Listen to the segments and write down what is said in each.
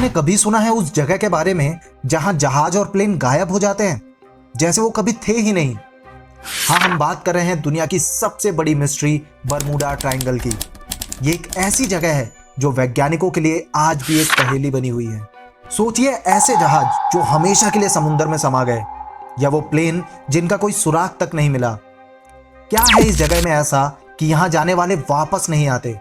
आपने कभी सुना है उस जगह के बारे में जहां जहाज और प्लेन गायब हो जाते हैं, जैसे वो कभी थे ही नहीं? हाँ, हम बात कर रहे हैं दुनिया की सबसे बड़ी मिस्ट्री बरमूडा ट्रायंगल की। ये एक ऐसी जगह है जो वैज्ञानिकों के लिए आज भी एक पहेली बनी हुई है। सोचिए, ऐसे जहाज जो हमेशा के लिए समुद्र में समा गए, या वो प्लेन जिनका कोई सुराग तक नहीं मिला। क्या है इस जगह में ऐसा कि यहां जाने वाले वापस नहीं आते?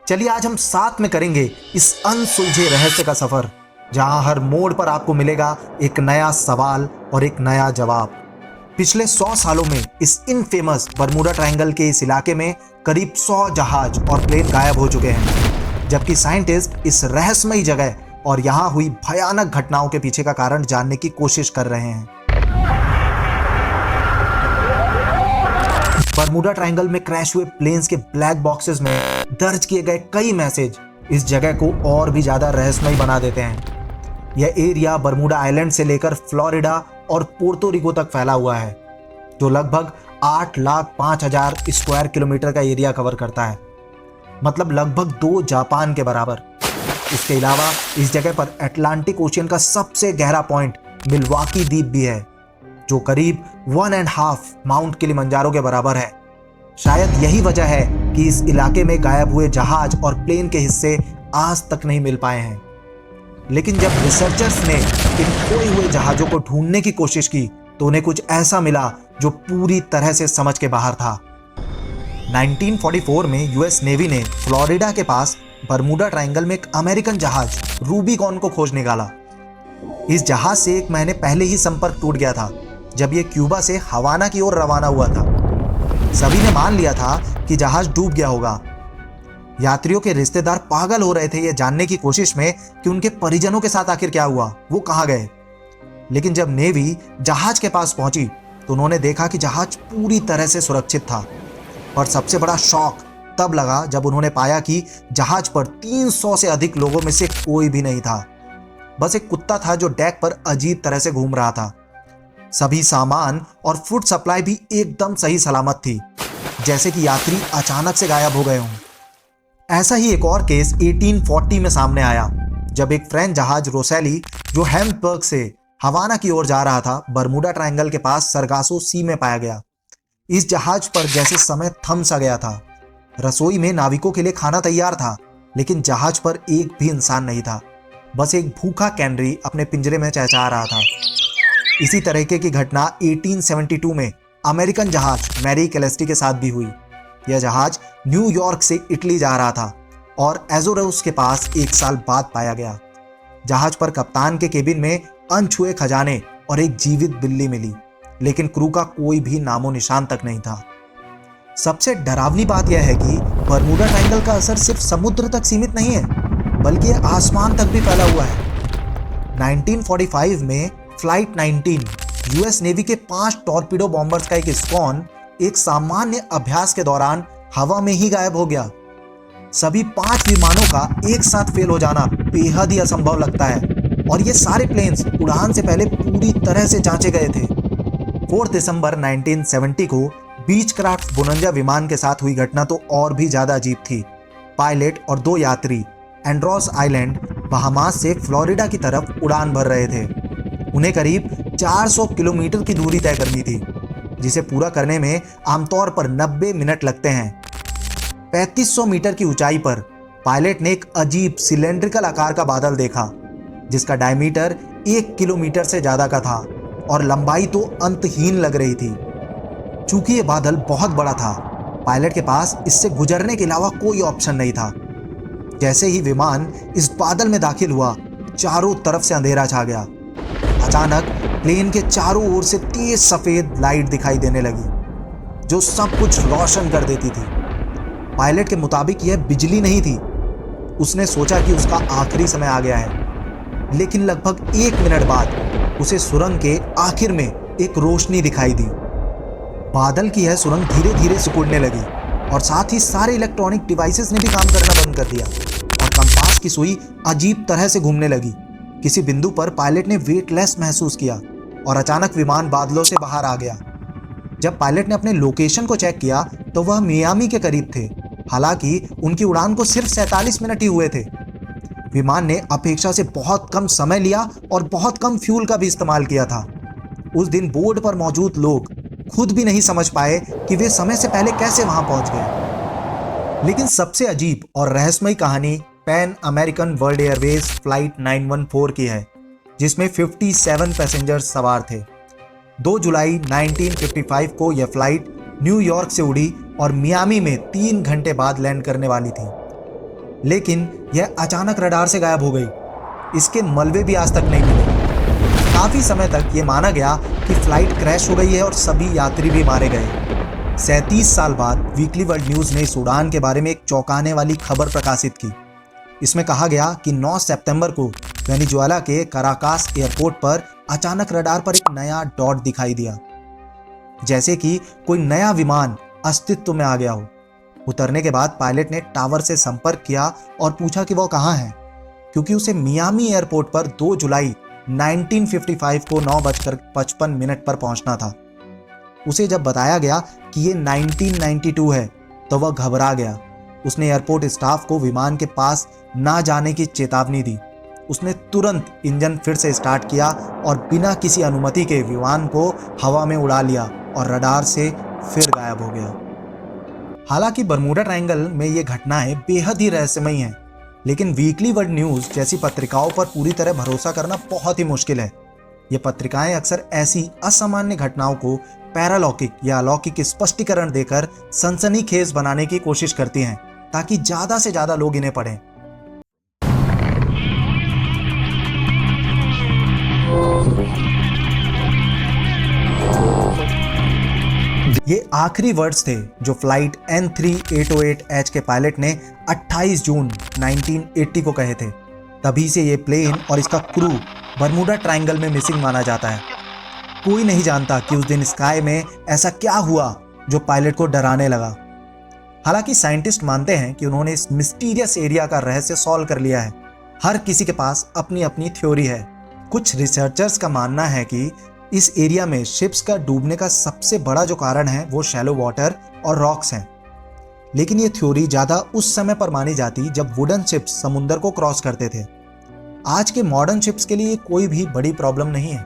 चलिए आज हम साथ में करेंगे इस अनसुलझे रहस्य का सफर, जहां हर मोड़ पर आपको मिलेगा एक नया सवाल और एक नया जवाब। पिछले 100 सालों में इस इनफेमस बरमूडा ट्रायंगल के इस इलाके में करीब 100 जहाज और प्लेन गायब हो चुके हैं, जबकि साइंटिस्ट इस रहस्यमयी जगह और यहां हुई भयानक घटनाओं के पीछे का कारण जानने की कोशिश कर रहे हैं। बरमूडा ट्रायंगल में क्रैश हुए प्लेन्स के ब्लैक बॉक्सेस में दर्ज किए गए कई मैसेज इस जगह को और भी ज्यादा रहस्यमयी बना देते हैं। यह एरिया बरमूडा आइलैंड से लेकर फ्लोरिडा और पोर्टो रिको तक फैला हुआ है, जो लगभग 8,05,000 स्क्वायर किलोमीटर का एरिया कवर करता है, मतलब लगभग 2 जापान के बराबर। इसके अलावा इस जगह पर अटलांटिक ओशियन का सबसे गहरा पॉइंट मिल्वाकी द्वीप भी है, जो करीब 1.5 माउंट किलिमंजारो के बराबर है। शायद यही वजह है कि इस इलाके में गायब हुए जहाज और प्लेन के हिस्से आज तक नहीं मिल पाए हैं। लेकिन जब रिसर्चर्स ने इन खोए हुए जहाजों को ढूंढने की कोशिश की, तो उन्हें कुछ ऐसा मिला जो पूरी तरह से समझ के बाहर था। 1944 में यूएस नेवी ने फ्लोरिडा के पास बरमूडा ट्रायंगल में एक अमेरिकन जहाज रूबिकॉन को खोज निकाला। इस जहाज से 1 महीने पहले ही संपर्क टूट गया था, जब यह क्यूबा से हवाना की ओर रवाना हुआ था। सभी ने मान लिया था कि जहाज डूब गया होगा। यात्रियों के रिश्तेदार पागल हो रहे थे ये जानने की कोशिश में कि उनके परिजनों के साथ आखिर क्या हुआ, वो कहां गए। लेकिन जब नेवी जहाज के पास पहुंची तो उन्होंने देखा कि जहाज पूरी तरह से सुरक्षित था। और सबसे बड़ा शॉक तब लगा जब उन्होंने पाया कि जहाज पर 300 से अधिक लोगों में से कोई भी नहीं था। बस एक कुत्ता था जो डेक पर अजीब तरह से घूम रहा था। सभी सामान और फूड सप्लाई भी एकदम सही सलामत थी, जैसे कि यात्री अचानक से गायब हो गए हों। ऐसा ही एक और केस 1840 में सामने आया, जब एक फ्रेंच जहाज रोसेली जो हैम्बर्ग से हवाना की ओर जा रहा था, बरमूडा ट्रायंगल के पास सरगासो सी में पाया गया। इस जहाज पर जैसे समय थम सा गया था। रसोई में नाविकों के लिए खाना तैयार था, लेकिन जहाज पर एक भी इंसान नहीं था। बस एक भूखा कैनरी अपने पिंजरे में चहचहा रहा था। इसी तरीके की घटना 1872 में अमेरिकन जहाज मैरी कैलेस्टी के साथ भी हुई। यह जहाज न्यूयॉर्क से इटली जा रहा था और एजोरोस के पास 1 साल बाद पाया गया। जहाज पर कप्तान के केबिन में अनछुए खजाने और एक जीवित बिल्ली मिली, लेकिन क्रू का कोई भी नामो निशान तक नहीं था। सबसे डरावनी बात यह है कि बरमूडा ट्रायंगल का असर सिर्फ समुद्र तक सीमित नहीं है, बल्कि यह आसमान तक भी फैला हुआ है। 1945 में फ्लाइट 19 यूएस नेवी के 5 टॉर्पीडो बॉम्बर्स का एक स्क्वाड्रन एक सामान्य अभ्यास के दौरान हवा में ही गायब हो गया। सभी 5 विमानों का एक साथ फेल हो जाना बेहद ही असंभव लगता है, और ये सारे प्लेन्स उड़ान से पहले पूरी तरह से जांचे गए थे। 4 दिसंबर 1970 को बीचक्राफ्ट बोनंजा विमान के साथ हुई घटना तो और भी ज्यादा अजीब थी। पायलट और 2 यात्री एंड्रोस आइलैंड बहामास से फ्लोरिडा की तरफ उड़ान भर रहे थे। उन्हें करीब 400 किलोमीटर की दूरी तय करनी थी, जिसे पूरा करने में आमतौर पर 90 मिनट लगते हैं। 3500 मीटर की ऊंचाई पर पायलट ने एक अजीब सिलेंड्रिकल आकार का बादल देखा, जिसका डायमीटर 1 किलोमीटर से ज्यादा का था और लंबाई तो अंतहीन लग रही थी। चूंकि यह बादल बहुत बड़ा था, पायलट के पास इससे गुजरने के अलावा कोई ऑप्शन नहीं था। जैसे ही विमान इस बादल में दाखिल हुआ, चारों तरफ से अंधेरा छा गया। अचानक प्लेन के चारों ओर से तेज सफेद लाइट दिखाई देने लगी, जो सब कुछ रोशन कर देती थी। पायलट के मुताबिक यह बिजली नहीं थी। उसने सोचा कि उसका आखिरी समय आ गया है, लेकिन लगभग 1 मिनट बाद उसे सुरंग के आखिर में एक रोशनी दिखाई दी। बादल की यह सुरंग धीरे धीरे सिकुड़ने लगी, और साथ ही सारे इलेक्ट्रॉनिक डिवाइसेस ने भी काम करना बंद कर दिया, और कंपास की सुई अजीब तरह से घूमने लगी। किसी बिंदु पर पायलट ने वेटलेस महसूस किया और अचानक विमान बादलों से बाहर आ गया। जब पायलट ने अपने लोकेशन को चेक किया तो वह मियामी के करीब थे। हालांकि उनकी उड़ान को सिर्फ 47 मिनट ही हुए थे। विमान ने अपेक्षा से बहुत कम समय लिया और बहुत कम फ्यूल का भी इस्तेमाल किया था। उस दिन बोर्ड पर मौजूद लोग खुद भी नहीं समझ पाए कि वे समय से पहले कैसे वहां पहुंच गए। लेकिन सबसे अजीब और रहस्यमयी कहानी pan American world Airways flight 914 की है, जिसमें 57 पैसेंजर्स सवार थे। 2 जुलाई 1955 को यह फ्लाइट न्यूयॉर्क से उड़ी और मियामी में 3 घंटे बाद लैंड करने वाली थी, लेकिन यह अचानक रडार से गायब हो गई। इसके मलबे भी आज तक नहीं मिले। काफी समय तक यह माना गया कि फ्लाइट क्रैश हो गई है और सभी यात्री भी मारे गए। 37 साल बाद वीकली वर्ल्ड न्यूज ने इस उड़ान के बारे में एक चौंकाने वाली खबर प्रकाशित की। इसमें कहा गया कि 9 सितंबर को वेनेजुएला के कराकास एयरपोर्ट पर अचानक रडार पर एक नया डॉट दिखाई दिया, जैसे कि कोई नया विमान अस्तित्व में आ गया हो। उतरने के बाद पायलट ने टावर से संपर्क किया और पूछा कि वो कहाँ है, क्योंकि उसे मियामी एयरपोर्ट पर 2 जुलाई 1955 को 9:55 पर पहुंचना था। उसे जब बताया गया कि ये 1992 है तो वह घबरा गया। उसने एयरपोर्ट स्टाफ को विमान के पास ना जाने की चेतावनी दी। उसने तुरंत इंजन फिर से स्टार्ट किया और बिना किसी अनुमति के विमान को हवा में उड़ा लिया और रडार से फिर गायब हो गया। हालांकि बरमूडा ट्रायंगल में ये घटनाएं बेहद ही रहस्यमयी हैं, लेकिन वीकली वर्ल्ड न्यूज जैसी पत्रिकाओं पर पूरी तरह भरोसा करना बहुत ही मुश्किल है। ये पत्रिकाएं अक्सर ऐसी असामान्य घटनाओं को पैरालौकिक या अलौकिक स्पष्टीकरण देकर सनसनीखेज बनाने की कोशिश करती हैं, ताकि ज्यादा से ज्यादा लोग इन्हें पढ़ें। ये आखिरी वर्ड्स थे जो फ्लाइट N3808H के पायलट ने 28 जून 1980 को कहे थे। तभी से ये प्लेन और इसका क्रू बरमूडा ट्रायंगल में मिसिंग माना जाता है। कोई नहीं जानता कि उस दिन स्काई में ऐसा क्या हुआ जो पायलट को डराने लगा। हालांकि साइंटिस्ट मानते हैं कि उन्होंने इस मिस्टीरियस एरिया का रहस्य सॉल्व कर लिया है। हर किसी के पास अपनी अपनी थ्योरी है। कुछ रिसर्चर्स का मानना है कि इस एरिया में शिप्स का डूबने का सबसे बड़ा जो कारण है वो शैलो वाटर और रॉक्स हैं। लेकिन ये थ्योरी ज्यादा उस समय पर मानी जाती जब वुडन शिप्स समुद्र को क्रॉस करते थे। आज के मॉडर्न शिप्स के लिए कोई भी बड़ी प्रॉब्लम नहीं है।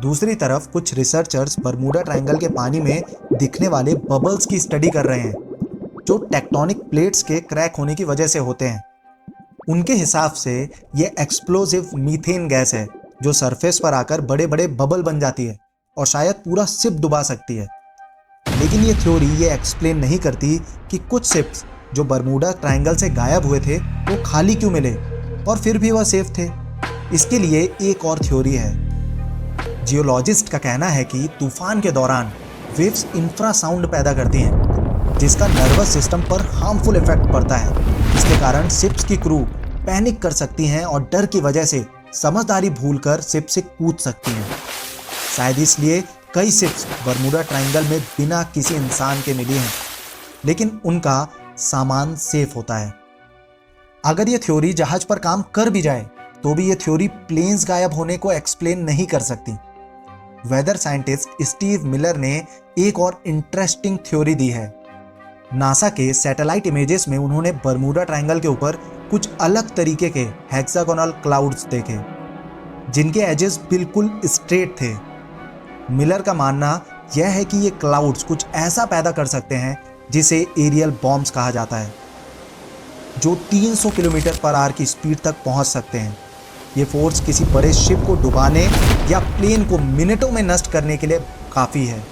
दूसरी तरफ कुछ रिसर्चर्स बरमूडा ट्रायंगल के पानी में दिखने वाले बबल्स की स्टडी कर रहे हैं, जो टेक्टोनिक प्लेट्स के क्रैक होने की वजह से होते हैं। उनके हिसाब से ये एक्सप्लोसिव मीथेन गैस है जो सरफेस पर आकर बड़े बड़े बबल बन जाती है और शायद पूरा शिप डुबा सकती है। लेकिन ये थ्योरी ये एक्सप्लेन नहीं करती कि कुछ शिप्स जो बरमूडा ट्रायंगल से गायब हुए थे वो खाली क्यों मिले और फिर भी वह सेफ थे। इसके लिए एक और थ्योरी है। जियोलॉजिस्ट का कहना है कि तूफान के दौरान वेव्स इंफ्रासाउंड पैदा करती हैं, जिसका नर्वस सिस्टम पर हार्मफुल इफेक्ट पड़ता है। इसके कारण शिप्स की क्रू पैनिक कर सकती हैं और डर की वजह से समझदारी भूलकर शिप से कूद सकती हैं। शायद इसलिए कई शिप्स बरमूडा ट्रायंगल में बिना किसी इंसान के मिली हैं, लेकिन उनका सामान सेफ होता है। अगर ये थ्योरी जहाज पर काम कर भी जाए तो भी ये थ्योरी प्लेन्स गायब होने को एक्सप्लेन नहीं कर सकती। वेदर साइंटिस्ट स्टीव मिलर ने एक और इंटरेस्टिंग थ्योरी दी है। नासा के सैटेलाइट इमेजेस में उन्होंने बरमूडा ट्रायंगल के ऊपर कुछ अलग तरीके के हेक्सागोनल क्लाउड्स देखे, जिनके एजेस बिल्कुल स्ट्रेट थे। मिलर का मानना यह है कि ये क्लाउड्स कुछ ऐसा पैदा कर सकते हैं जिसे एरियल बॉम्ब्स कहा जाता है, जो 300 किलोमीटर पर आवर की स्पीड तक पहुंच सकते हैं। ये फोर्स किसी बड़े शिप को डुबाने या प्लेन को मिनटों में नष्ट करने के लिए काफ़ी है।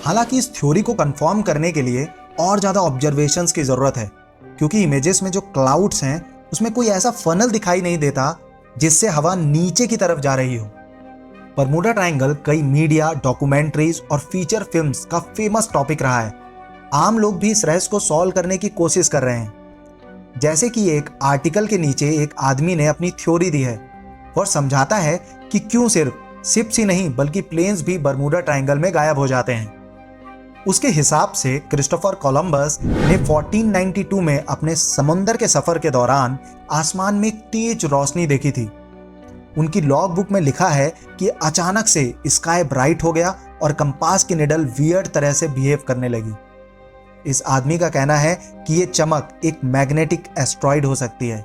हालांकि इस थ्योरी को कंफर्म करने के लिए और ज़्यादा ऑब्जर्वेशंस की ज़रूरत है, क्योंकि इमेजेस में जो क्लाउड्स हैं उसमें कोई ऐसा फनल दिखाई नहीं देता जिससे हवा नीचे की तरफ जा रही हो। बरमूडा ट्रायंगल कई मीडिया, डॉक्यूमेंट्रीज और फीचर फिल्म्स का फेमस टॉपिक रहा है। आम लोग भी इस रहस्य को सॉल्व करने की कोशिश कर रहे हैं। जैसे कि एक आर्टिकल के नीचे एक आदमी ने अपनी थ्योरी दी है और समझाता है कि क्यों सिर्फ शिप्स ही नहीं बल्कि प्लेन्स भी बरमूडा ट्रायंगल में गायब हो जाते हैं। उसके हिसाब से क्रिस्टोफर कोलंबस ने 1492 में अपने समुद्र के सफर के दौरान आसमान में एक तेज रोशनी देखी थी। उनकी लॉग बुक में लिखा है कि अचानक से स्काई ब्राइट हो गया और कंपास की निडल वियर्ड तरह से बिहेव करने लगी। इस आदमी का कहना है कि यह चमक एक मैग्नेटिक एस्ट्रॉइड हो सकती है।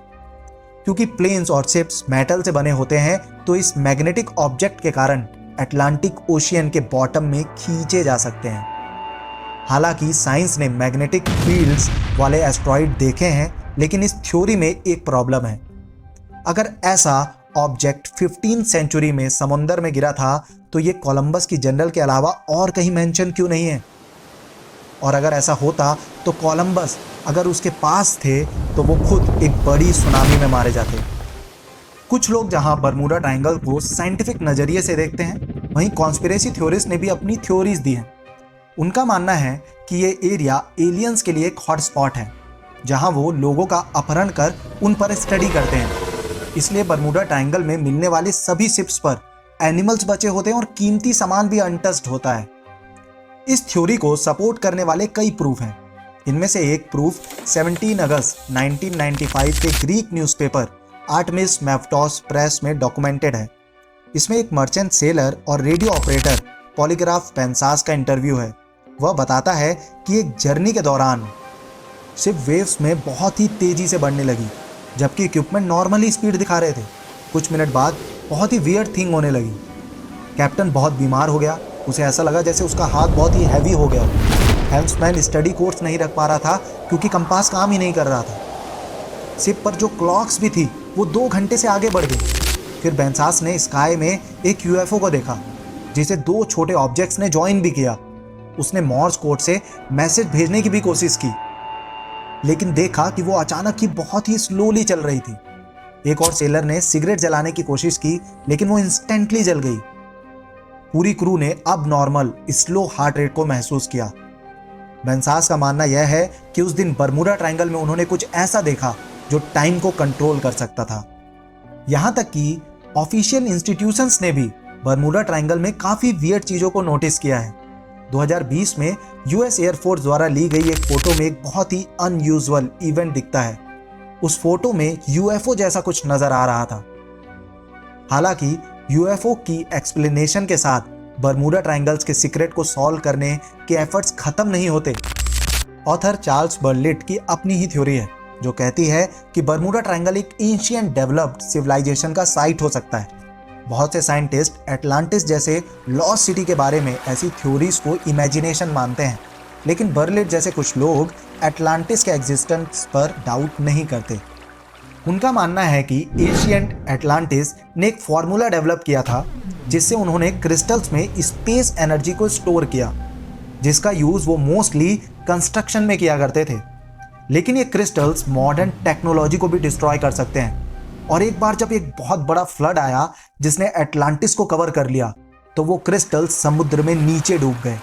क्योंकि प्लेन्स और शिप्स मेटल से बने होते हैं तो इस मैग्नेटिक ऑब्जेक्ट के कारण अटलांटिक ओशियन के बॉटम में खींचे जा सकते हैं। हालांकि साइंस ने मैग्नेटिक फील्ड्स वाले एस्ट्रॉइड देखे हैं, लेकिन इस थ्योरी में एक प्रॉब्लम है। अगर ऐसा ऑब्जेक्ट 15th सेंचुरी में समुंदर में गिरा था तो ये कोलंबस की जनरल के अलावा और कहीं मेंशन क्यों नहीं है? और अगर ऐसा होता तो कोलंबस अगर उसके पास थे तो वो खुद एक बड़ी सुनामी में मारे जाते। कुछ लोग जहां बरमूडा ट्रायंगल को साइंटिफिक नजरिए से देखते हैं, वहीं कॉन्स्पिरेसी थ्योरिस्ट ने भी अपनी थ्योरीज दी हैं। उनका मानना है कि ये एरिया एलियंस के लिए एक हॉटस्पॉट है, जहां वो लोगों का अपहरण कर उन पर स्टडी करते हैं। इसलिए बरमूडा ट्रायंगल में मिलने वाले सभी शिप्स पर एनिमल्स बचे होते हैं और कीमती सामान भी अनटच्ड होता है। इस थ्योरी को सपोर्ट करने वाले कई प्रूफ हैं। इनमें से एक प्रूफ 17 अगस्त 1995 के ग्रीक न्यूज़पेपर आर्टेमिस मैफ्टोस प्रेस में डॉक्यूमेंटेड है। इसमें एक मर्चेंट सेलर और रेडियो ऑपरेटर पॉलीग्राफ पेंसास का इंटरव्यू है। वह बताता है कि एक जर्नी के दौरान शिप वेव्स में बहुत ही तेजी से बढ़ने लगी, जबकि इक्विपमेंट नॉर्मली स्पीड दिखा रहे थे। कुछ मिनट बाद बहुत ही वियर्ड थिंग होने लगी। कैप्टन बहुत बीमार हो गया। उसे ऐसा लगा जैसे उसका हाथ बहुत ही हैवी हो गया। हेल्म्समैन स्टडी कोर्स नहीं रख पा रहा था क्योंकि कंपास काम ही नहीं कर रहा था। शिप पर जो क्लॉक्स भी थी वो 2 घंटे से आगे बढ़ गई। फिर बेंसास ने स्काई में एक यूएफओ को देखा जिसे 2 छोटे ऑब्जेक्ट्स ने ज्वाइन भी किया। उसने मॉर्स कोड से मैसेज भेजने की भी कोशिश की, लेकिन देखा कि वो अचानक ही बहुत ही स्लोली चल रही थी। एक और सेलर ने सिगरेट जलाने की कोशिश की, लेकिन वो इंस्टेंटली जल गई। पूरी क्रू ने अब नॉर्मल स्लो हार्ट रेट को महसूस किया। बेंसास का मानना यह है कि उस दिन बरमूडा ट्रायंगल में उन्होंने कुछ ऐसा देखा जो टाइम को कंट्रोल कर सकता था। यहां तक कि ऑफिशियल इंस्टीट्यूशंस ने भी बरमूडा ट्रायंगल में काफी वियर्ड चीजों को नोटिस किया है। 2020 में यूएस एयरफोर्स द्वारा ली गई एक फोटो में एक बहुत ही अनयूजुअल इवेंट दिखता है। उस फोटो में यूएफओ जैसा कुछ नजर आ रहा था। हालांकि यूएफओ की एक्सप्लेनेशन के साथ बरमूडा ट्रायंगल्स के सीक्रेट को सॉल्व करने के एफर्ट्स खत्म नहीं होते। ऑथर चार्ल्स बर्लिट की अपनी ही थ्योरी है जो कहती है कि बरमूडा ट्रायंगल एक एंशिएंट डेवलप्ड सिविलाइजेशन का साइट हो सकता है। बहुत से साइंटिस्ट एटलांटिस जैसे लॉस्ट सिटी के बारे में ऐसी थ्योरीज को इमेजिनेशन मानते हैं, लेकिन बर्लिट जैसे कुछ लोग एटलांटिस के एग्जिस्टेंस पर डाउट नहीं करते। उनका मानना है कि एशियंट एटलांटिस ने एक फॉर्मूला डेवलप किया था जिससे उन्होंने क्रिस्टल्स में स्पेस एनर्जी को स्टोर किया, जिसका यूज वो मोस्टली कंस्ट्रक्शन में किया करते थे। लेकिन ये क्रिस्टल्स मॉडर्न टेक्नोलॉजी को भी डिस्ट्रॉय कर सकते हैं। और एक बार जब एक बहुत बड़ा फ्लड आया जिसने एटलांटिस को कवर कर लिया, तो वो क्रिस्टल्स समुद्र में नीचे डूब गए।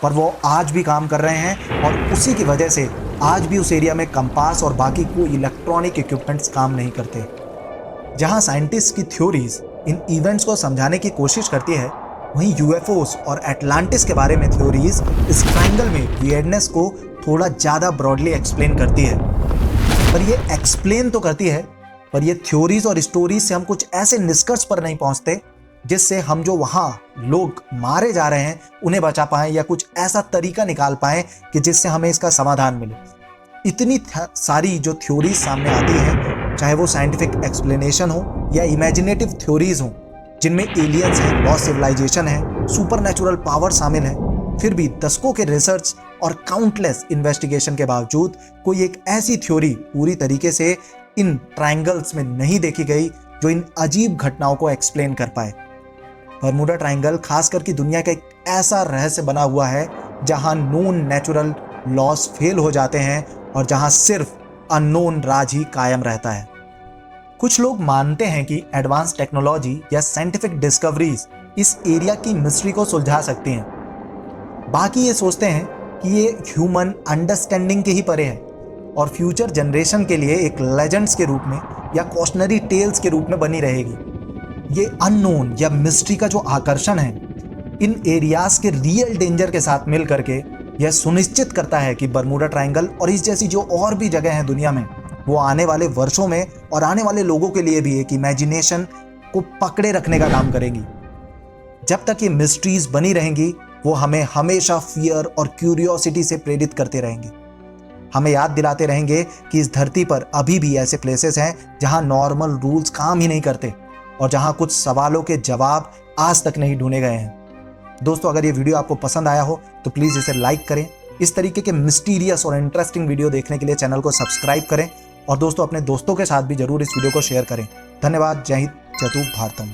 पर वो आज भी काम कर रहे हैं और उसी की वजह से आज भी उस एरिया में कंपास और बाकी कोई इलेक्ट्रॉनिक इक्विपमेंट्स काम नहीं करते। जहां साइंटिस्ट की थ्योरीज इन इवेंट्स को समझाने की कोशिश करती है, वहीं यूएफओस और एटलांटिस के बारे में थ्योरीज इस ट्रायंगल में वियर्डनेस को थोड़ा ज़्यादा ब्रॉडली एक्सप्लेन करती है। पर ये एक्सप्लेन तो करती है, पर ये थ्योरीज और स्टोरीज से हम कुछ ऐसे निष्कर्ष पर नहीं पहुंचते जिससे हम जो वहाँ लोग मारे जा रहे हैं उन्हें बचा पाएं, या कुछ ऐसा तरीका निकाल पाएं कि जिससे हमें इसका समाधान मिले। इतनी सारी जो थ्योरीज सामने आती हैं, चाहे वो साइंटिफिक एक्सप्लेनेशन हो या इमेजिनेटिव थ्योरीज हो जिनमें एलियंस हैं, लॉस्ट सिविलाइजेशन है, सुपरनैचुरल पावर शामिल है, फिर भी दशकों के रिसर्च और काउंटलेस इन्वेस्टिगेशन के बावजूद कोई एक ऐसी थ्योरी पूरी तरीके से इन ट्रायंगल्स में नहीं देखी गई जो इन अजीब घटनाओं को एक्सप्लेन कर पाए। बरमूडा ट्रायंगल खासकर की दुनिया का एक ऐसा रहस्य बना हुआ है जहां नोन नेचुरल लॉस फेल हो जाते हैं और जहां सिर्फ अननोन राज ही कायम रहता है। कुछ लोग मानते हैं कि एडवांस टेक्नोलॉजी या साइंटिफिक डिस्कवरीज इस एरिया की मिस्ट्री को सुलझा सकती हैं। बाकी ये सोचते हैं कि ये ह्यूमन अंडरस्टैंडिंग के ही परे है और फ्यूचर जनरेशन के लिए एक लेजेंड्स के रूप में या कॉशनरी टेल्स के रूप में बनी रहेगी। ये अननोन या मिस्ट्री का जो आकर्षण है इन एरियाज के रियल डेंजर के साथ मिल करके यह सुनिश्चित करता है कि बरमूडा ट्रायंगल और इस जैसी जो और भी जगह हैं दुनिया में, वो आने वाले वर्षों में और आने वाले लोगों के लिए भी एक इमेजिनेशन को पकड़े रखने का काम करेंगी। जब तक ये मिस्ट्रीज बनी रहेंगी, वो हमें हमेशा फियर और क्यूरियोसिटी से प्रेरित करते रहेंगे। हमें याद दिलाते रहेंगे कि इस धरती पर अभी भी ऐसे प्लेसेस हैं जहां नॉर्मल रूल्स काम ही नहीं करते और जहां कुछ सवालों के जवाब आज तक नहीं ढूंढे गए हैं। दोस्तों, अगर ये वीडियो आपको पसंद आया हो तो प्लीज़ इसे लाइक करें। इस तरीके के मिस्टीरियस और इंटरेस्टिंग वीडियो देखने के लिए चैनल को सब्सक्राइब करें और दोस्तों अपने दोस्तों के साथ भी जरूर इस वीडियो को शेयर करें। धन्यवाद। जय हिंद, जय भारतम।